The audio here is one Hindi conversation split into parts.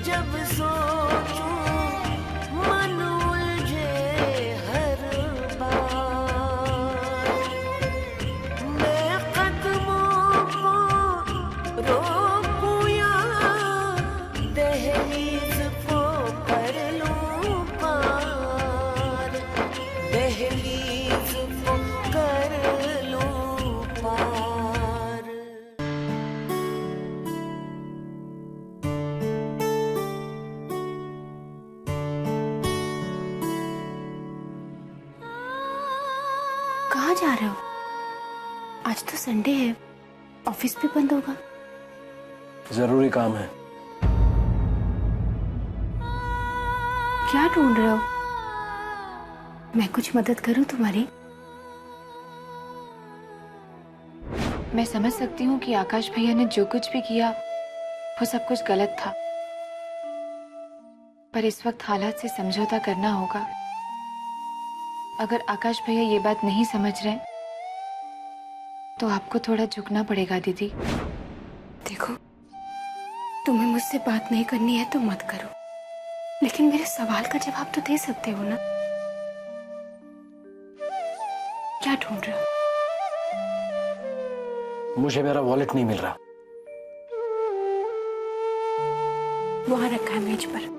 जब सोचूं मन उलझे हर बार। मैं कदमों को रोकूं या दहलीज को कर लूं पार, दहलीज को कर लूं पार। कहाँ जा रहे हो? आज तो संडे है, ऑफिस भी बंद होगा। जरूरी काम है। क्या ढूंढ रहे हो? मैं कुछ मदद करूं तुम्हारी? मैं समझ सकती हूँ कि आकाश भैया ने जो कुछ भी किया वो सब कुछ गलत था, पर इस वक्त हालात से समझौता करना होगा। अगर आकाश भैया ये बात नहीं समझ रहे तो आपको थोड़ा झुकना पड़ेगा दीदी। देखो, तुम्हें मुझसे बात नहीं करनी है तो मत करो, लेकिन मेरे सवाल का जवाब तो दे सकते हो ना। क्या ढूंढ रहे हो? मुझे मेरा वॉलेट नहीं मिल रहा। वहां रखा है मेज पर।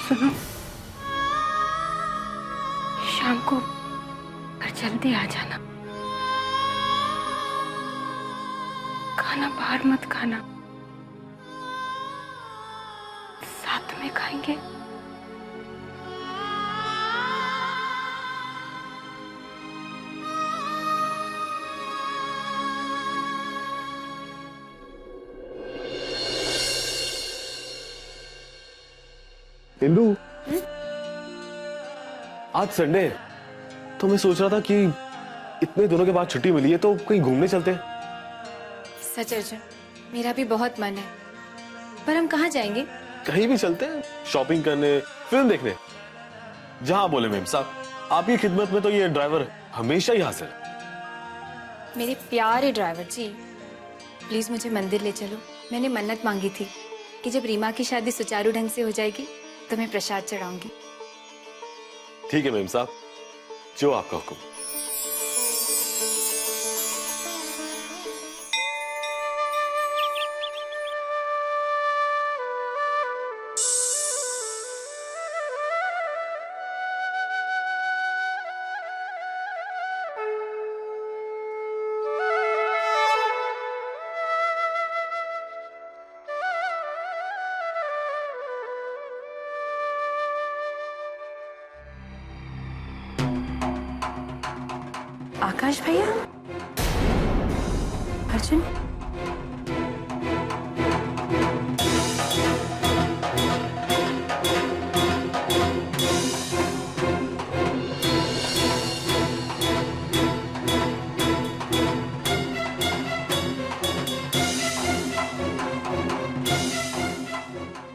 सुनो, शाम को घर जल्दी आ जाना। खाना बाहर मत खाना, साथ में खाएंगे। इंदु, आज संडे है तो मैं सोच रहा था कि इतने दिनों के बाद छुट्टी मिली है तो कहीं घूमने चलते हैं। सच अर्जुन, मेरा भी बहुत मन है, पर हम कहाँ जाएंगे? कहीं भी चलते हैं, शॉपिंग करने, फिल्म देखने, जहां बोले मेम साहब। आपकी खिदमत में तो ये ड्राइवर हमेशा ही हाजिर है। मेरे प्यारे ड्राइवर जी, प्लीज मुझे मंदिर ले चलो। मैंने मन्नत मांगी थी कि जब रीमा की शादी सुचारू ढंग से हो जाएगी तो मैं प्रसाद चढ़ाऊंगी। ठीक है मेम साहब, जो आपका हुक्म। आकाश भैया, अर्जुन,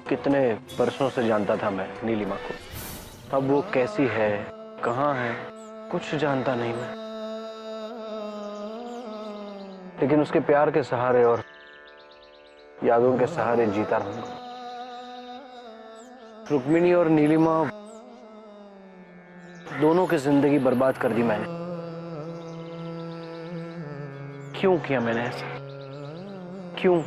कितने वर्षों से जानता था मैं नीलिमा को, अब वो कैसी है, कहाँ है, कुछ जानता नहीं मैं। लेकिन उसके प्यार के सहारे और यादों के सहारे जीता रहूंगा। रुक्मिणी और नीलिमा दोनों की जिंदगी बर्बाद कर दी मैंने। क्यों किया मैंने ऐसा? क्यों?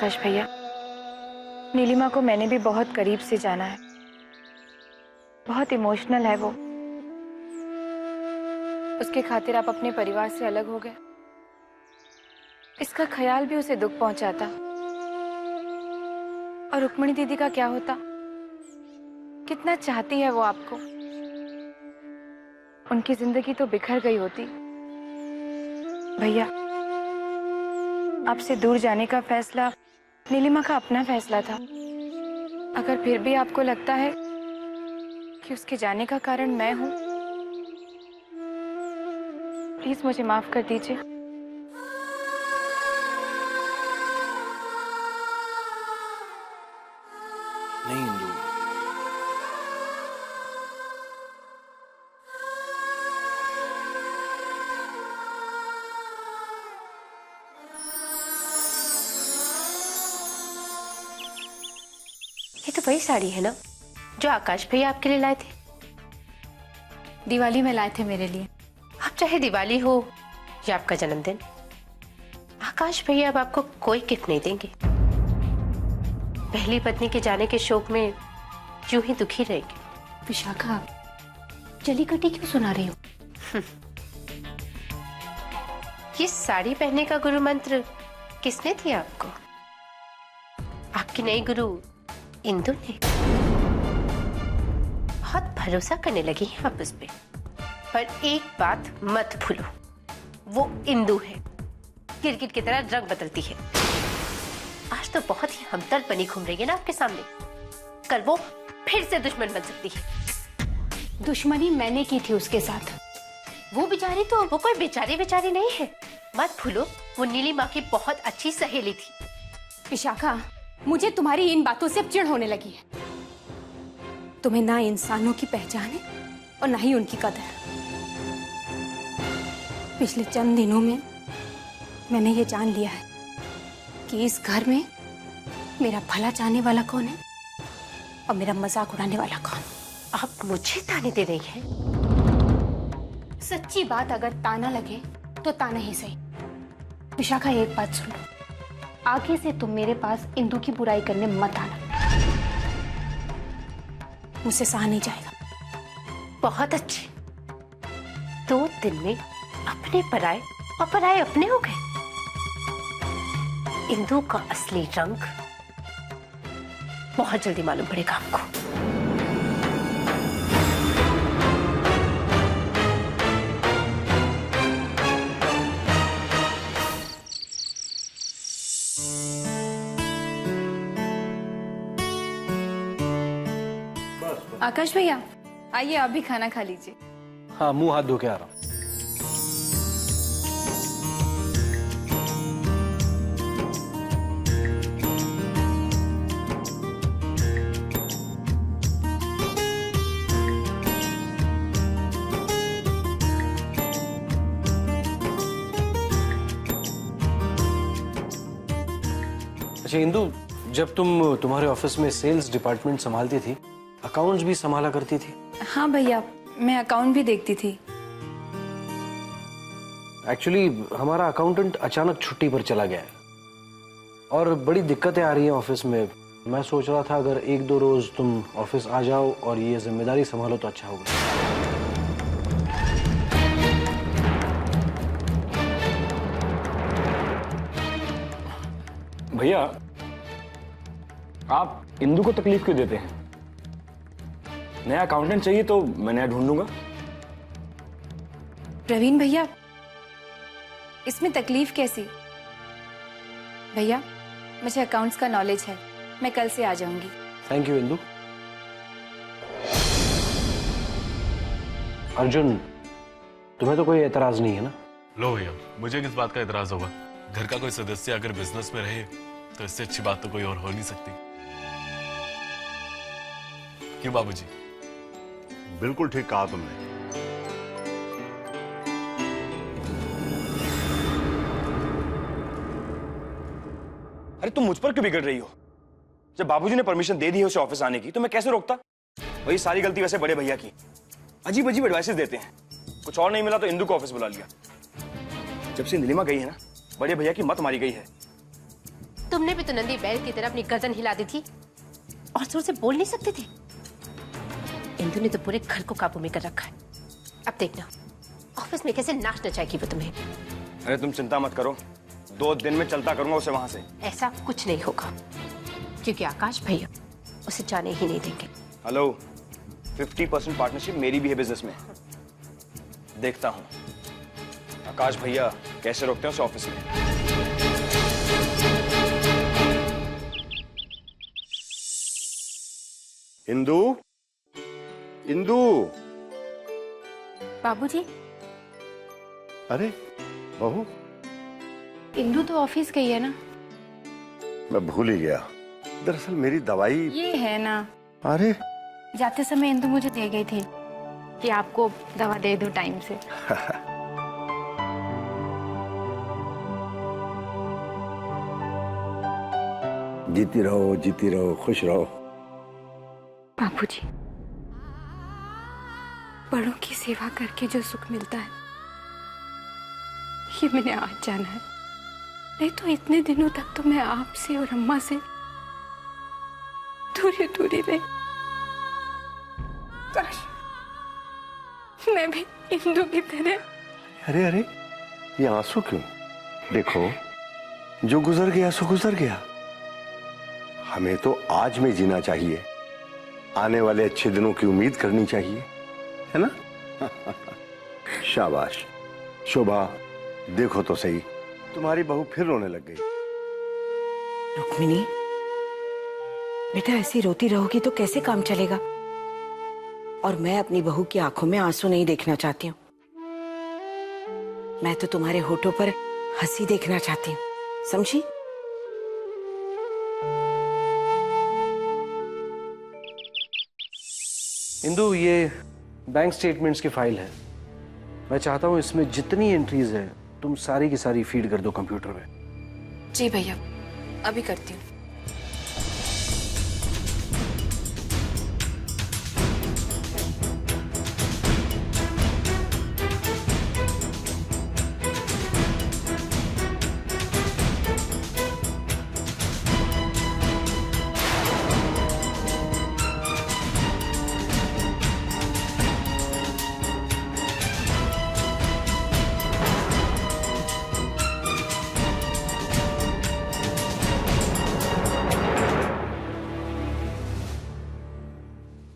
आकाश भैया, नीलिमा को मैंने भी बहुत करीब से जाना है। बहुत इमोशनल है वो। उसके खातिर आप अपने परिवार से अलग हो गए। इसका ख्याल भी उसे दुख पहुंचाता। और रुक्मणी दीदी का क्या होता? कितना चाहती है वो आपको। उनकी जिंदगी तो बिखर गई होती। भैया, आपसे दूर जाने का फैसला नीलिमा का अपना फैसला था। अगर फिर भी आपको लगता है कि उसके जाने का कारण मैं हूं, प्लीज मुझे माफ कर दीजिए। नहीं इंदु, ये तो वही साड़ी है ना जो आकाश भैया आपके लिए लाए थे? दिवाली में लाए थे मेरे लिए। अब चाहे दिवाली हो या आपका जन्मदिन, आकाश भैया अब आपको कोई गिफ्ट नहीं देंगे। पहली पत्नी के जाने के शोक में यूं ही दुखी रहेंगे। विशाखा, जलीकट्टी क्यों सुना रही हो? ये साड़ी पहनने का गुरु मंत्र किसने दिया आपको? आपकी नई गुरु इंदु ने। बहुत भरोसा करने लगी हैं आप उस पे। पर एक बात मत भूलो, वो इंदु है, गिरगिट की तरह रंग बदलती है। आज तो बहुत ही हमदर्द बनी घूम रही है ना आपके सामने, कल वो फिर से दुश्मन बन सकती है। दुश्मनी मैंने की थी उसके साथ। वो बेचारी तो वो कोई बेचारी नहीं है। मत भूलो, वो नीलिमा की बहुत अच्छी सहेली थी। विशाखा, मुझे तुम्हारी इन बातों से अब चिढ़ होने लगी है। तुम्हें ना इंसानों की पहचान है और ना ही उनकी कदर। पिछले चंद दिनों में मैंने ये जान लिया है कि इस घर में मेरा भला चाहने वाला कौन है और मेरा मजाक उड़ाने वाला कौन। आप मुझे ताने दे रही हैं? सच्ची बात अगर ताना लगे तो ताना ही सही। विशाखा, एक बात सुनो, आगे से तुम मेरे पास इंदु की बुराई करने मत आना। मुझसे सहा नहीं जाएगा। बहुत अच्छे। 2 दिन में अपने पराए और पराए अपने हो गए। इंदु का असली रंग बहुत जल्दी मालूम पड़ेगा आपको। आकाश भैया, आइए आप भी खाना खा लीजिए। हाँ, मुंह हाथ धो के आ रहा हूँ। अच्छा इंदु, जब तुम तुम्हारे ऑफिस में सेल्स डिपार्टमेंट संभालती थी, अकाउंट्स भी संभाला करती थी? हाँ भैया, मैं अकाउंट भी देखती थी। एक्चुअली हमारा अकाउंटेंट अचानक छुट्टी पर चला गया है और बड़ी दिक्कतें आ रही हैं ऑफिस में। मैं सोच रहा था अगर 1-2 रोज तुम ऑफिस आ जाओ और ये जिम्मेदारी संभालो तो अच्छा होगा। भैया, आप इंदु को तकलीफ क्यों देते हैं? नया अकाउंटेंट चाहिए तो मैं नया ढूंढ लूंगा। प्रवीण भैया, इसमें तकलीफ कैसी? भैया, मुझे अकाउंट्स का नॉलेज है, मैं कल से आ जाऊंगी। Thank you Indu. अर्जुन, तुम्हें तो कोई एतराज नहीं है ना? लो भैया, मुझे किस बात का एतराज होगा? घर का कोई सदस्य अगर बिजनेस में रहे तो इससे अच्छी बात तो कोई और हो नहीं सकती। क्यों बाबूजी? बिल्कुल ठीक कहा तुमने। अरे तुम मुझ पर क्यों बिगड़ रही हो? जब बाबूजी ने परमिशन दे दी है उसे ऑफिस आने की तो मैं कैसे रोकता? वही सारी गलती वैसे बड़े भैया की। अजीब अजीब एडवाइसेस देते हैं। कुछ और नहीं मिला तो इंदु को ऑफिस बुला लिया। जब से नीलिमा गई है ना, बड़े भैया की मत मारी गई है। तुमने भी तो नंदी बैल की तरह अपनी गर्दन हिला दी थी और जोर से बोल नहीं सकते थे। इंदु ने तो पूरे घर को काबू में कर रखा है। अब देखना ऑफिस में कैसे नाच नचाएगी वो तुम्हें। अरे तुम चिंता मत करो, 2 दिन में चलता करूंगा उसे वहां से। ऐसा कुछ नहीं होगा क्योंकि आकाश भैया उसे जाने ही नहीं देंगे। हेलो, 50% पार्टनरशिप मेरी भी है बिजनेस में। देखता हूं आकाश भैया कैसे रोकते हैं उसे ऑफिस में। इंदु, इंदु। बाबूजी, अरे बहू, इंदु तो ऑफिस गई है ना? मैं भूल ही गया। दरअसल मेरी दवाई ये है ना। अरे जाते समय इंदु मुझे दे गई थी कि आपको दवा दे दो टाइम से। जीती रहो, खुश रहो। बाबूजी, बड़ों की सेवा करके जो सुख मिलता है ये मैंने आज जाना है। नहीं तो इतने दिनों तक तो मैं आपसे और अम्मा से दूरी दूरी रही। काश मैं भी इंदु की तरह। अरे अरे, ये आंसू क्यों? देखो, जो गुजर गया सो गुजर गया। हमें तो आज में जीना चाहिए, आने वाले अच्छे दिनों की उम्मीद करनी चाहिए, है ना? शाबाश। शोभा, देखो तो सही, तुम्हारी बहू फिर रोने लग गई। रुक्मिणी, बेटा ऐसी रोती रहोगी तो कैसे काम चलेगा? और मैं अपनी बहू की आंखों में आंसू नहीं देखना चाहती हूँ। मैं तो तुम्हारे होठों पर हंसी देखना चाहती हूँ, समझी? इंदु, ये बैंक स्टेटमेंट्स की फाइल है। मैं चाहता हूं इसमें जितनी एंट्रीज है तुम सारी की सारी फीड कर दो कंप्यूटर में। जी भैया, अभी करती हूँ।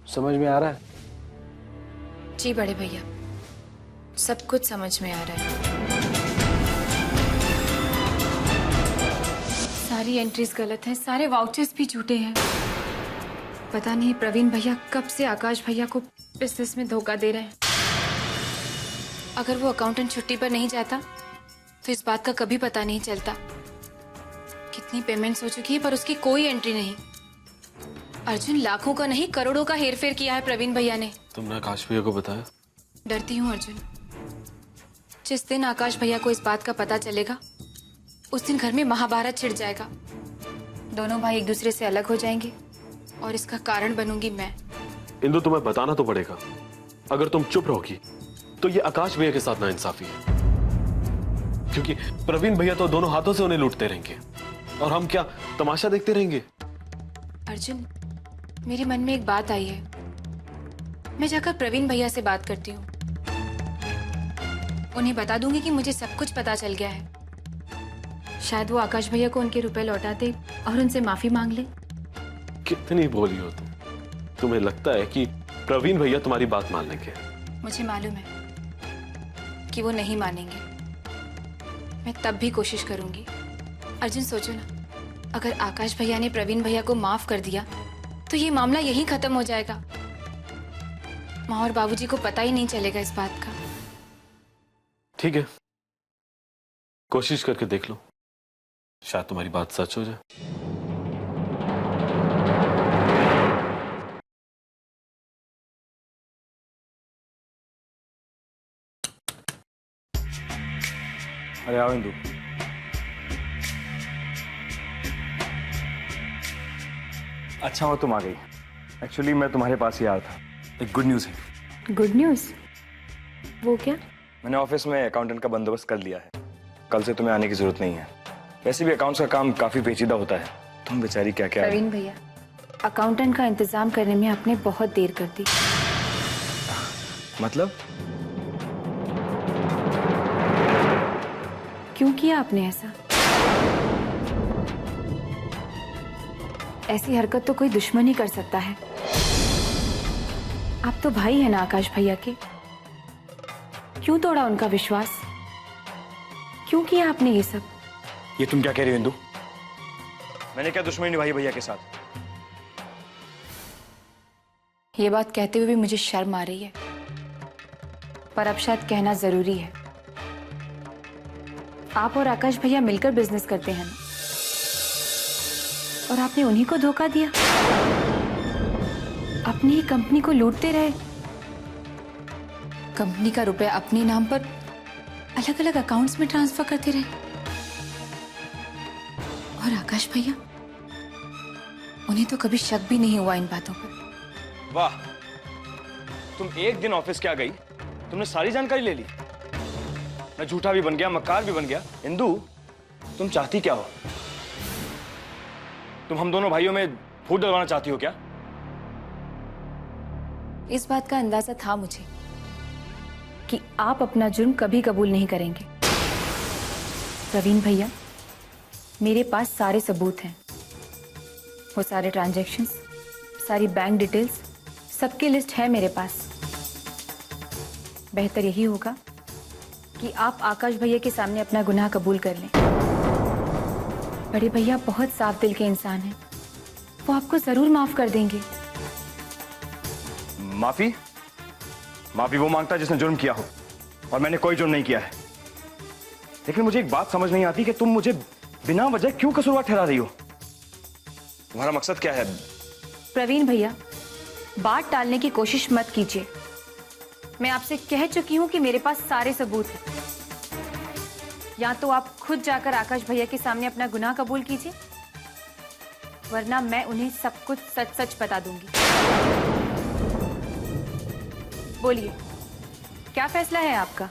समझ में आ रहा है? जी बड़े भैया, सब कुछ समझ में आ रहा है। सारी एंट्रीज गलत हैं, सारे वाउचर्स भी झूठे हैं। पता नहीं प्रवीण भैया कब से आकाश भैया को बिजनेस में धोखा दे रहे हैं। अगर वो अकाउंटेंट छुट्टी पर नहीं जाता तो इस बात का कभी पता नहीं चलता। कितनी पेमेंट्स हो चुकी है पर उसकी कोई एंट्री नहीं। अर्जुन, लाखों का नहीं करोड़ों का हेरफेर किया है प्रवीण भैया ने। तुमने आकाश भैया को बताया? डरती हूँ अर्जुन, जिस दिन आकाश भैया को इस बात का पता चलेगा उस दिन घर में महाभारत छिड़ जाएगा। दोनों भाई एक दूसरे से अलग हो जाएंगे और इसका कारण बनूंगी मैं। इंदु, तुम्हें बताना तो पड़ेगा। अगर तुम चुप रहोगी तो ये आकाश भैया के साथ नाइंसाफी है, क्योंकि प्रवीण भैया तो दोनों हाथों से उन्हें लूटते रहेंगे और हम क्या तमाशा देखते रहेंगे? अर्जुन, मेरे मन में एक बात आई है, मैं जाकर प्रवीण भैया से बात करती हूँ। उन्हें बता दूंगी कि मुझे सब कुछ पता चल गया है। शायद वो आकाश भैया को उनके रुपए लौटा दे और उनसे माफी मांग ले। कितनी भोली हो तुम। तुम्हें लगता है कि प्रवीण भैया तुम्हारी बात मान लेंगे? मुझे मालूम है कि वो नहीं मानेंगे। मैं तब भी कोशिश करूंगी। अर्जुन, सोचो ना, अगर आकाश भैया ने प्रवीण भैया को माफ कर दिया तो ये मामला यहीं खत्म हो जाएगा। माँ और बाबूजी को पता ही नहीं चलेगा इस बात का। ठीक है, कोशिश करके देख लो, शायद तुम्हारी बात सच हो जाए। अरे आओ इंदु। अच्छा हो तुम आ गई। एक्चुअली मैं तुम्हारे पास ही आया था। एक गुड न्यूज़ है। Good news? वो क्या? मैंने ऑफिस में अकाउंटेंट का बंदोबस्त कर लिया है। कल से तुम्हें आने की जरूरत नहीं है। वैसे भी अकाउंट्स का काम काफी पेचीदा होता है, तुम बेचारी क्या क्या। प्रवीण भैया, अकाउंटेंट का इंतजाम करने में आपने बहुत देर कर दी। मतलब? क्यों किया आपने ऐसा? ऐसी हरकत तो कोई दुश्मन ही कर सकता है। आप तो भाई है ना आकाश भैया के, क्यों तोड़ा उनका विश्वास? क्यों किया आपने ये सब? ये तुम क्या कह रही हो इंदु? मैंने क्या दुश्मनी निभाई भैया के साथ? ये बात कहते हुए भी मुझे शर्म आ रही है, पर अब शायद कहना जरूरी है। आप और आकाश भैया मिलकर बिजनेस करते हैं ना, और आपने उन्हीं को धोखा दिया, अपनी ही कंपनी को लूटते रहे, कंपनी का रुपया अपने नाम पर अलग अलग अकाउंट्स में ट्रांसफर करते रहे। और आकाश भैया, उन्हें तो कभी शक भी नहीं हुआ इन बातों पर। वाह, तुम एक दिन ऑफिस क्या गई, तुमने सारी जानकारी ले ली। मैं झूठा भी बन गया, मक्कार भी बन गया। इंदु, तुम चाहती क्या हो? तुम हम दोनों भाइयों में फूट डलवाना चाहती हो क्या? इस बात का अंदाजा था मुझे कि आप अपना जुर्म कभी कबूल नहीं करेंगे। प्रवीण भैया, मेरे पास सारे सबूत हैं, वो सारे ट्रांजैक्शंस, सारी बैंक डिटेल्स, सबकी लिस्ट है मेरे पास। बेहतर यही होगा कि आप आकाश भैया के सामने अपना गुनाह कबूल कर लें। बड़े भैया बहुत साफ दिल के इंसान हैं, वो आपको जरूर माफ कर देंगे। माफी? माफी वो मांगता है जिसने जुर्म किया हो, और मैंने कोई जुर्म नहीं किया है। लेकिन मुझे एक बात समझ नहीं आती कि तुम मुझे बिना वजह क्यों कसूरवार ठहरा रही हो? तुम्हारा मकसद क्या है? प्रवीण भैया, बात टालने की कोशिश मत कीजिए। मैं आपसे कह चुकी हूं कि मेरे पास सारे सबूत हैं। या तो आप खुद जाकर आकाश भैया के सामने अपना गुनाह कबूल कीजिए, वरना मैं उन्हें सब कुछ सच सच बता दूंगी। बोलिए, क्या फैसला है आपका?